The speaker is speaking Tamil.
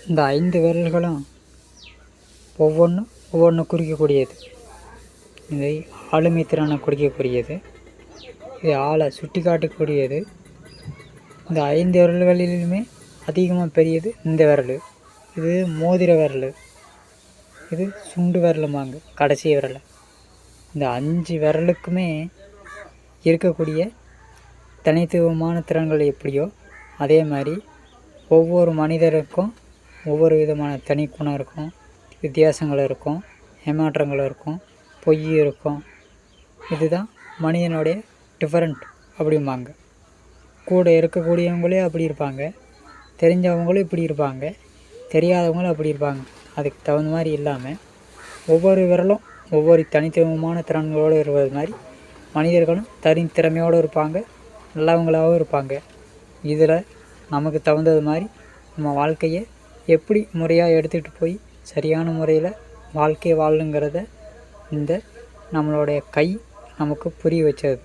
இந்த 5 விரல்களும் ஒவ்வொன்று குறிக்கக்கூடியது. இதை ஆளுமை திறனை குறிக்கக்கூடியது. இது ஆளை சுட்டி காட்டக்கூடியது. இந்த 5 விரல்களிலுமே அதிகமாக பெரியது இந்த விரல். இது மோதிர விரல். இது சுண்டு விரலுமாங்க, கடைசி விரல். இந்த 5 விரலுக்குமே இருக்கக்கூடிய தனித்துவமான திறன்கள் எப்படியோ அதே மாதிரி ஒவ்வொரு மனிதருக்கும் ஒவ்வொரு விதமான தனி குணம் இருக்கும், வித்தியாசங்கள் இருக்கும், ஏமாற்றங்கள் இருக்கும், பொய் இருக்கும். இதுதான் மனிதனுடைய டிஃபரெண்ட் அப்படிம்பாங்க. கூட இருக்கக்கூடியவங்களே அப்படி இருப்பாங்க, தெரிஞ்சவங்களும் இப்படி இருப்பாங்க, தெரியாதவங்களும் அப்படி இருப்பாங்க. அதுக்கு தகுந்த மாதிரி இல்லாமல் ஒவ்வொரு விரலும் ஒவ்வொரு தனித்துவமான திறன்களோடு இருப்பது மாதிரி மனிதர்களும் தனித்திறமையோடு இருப்பாங்க, நல்லவங்களாகவும் இருப்பாங்க. இதில் நமக்கு தகுந்தது மாதிரி நம்ம வாழ்க்கையை எப்படி முறையாக எடுத்துகிட்டு போய் சரியான முறையில் வாழ்க்கை வாழணுங்கிறத இந்த நம்மளுடைய கை நமக்கு புரிய வச்சது.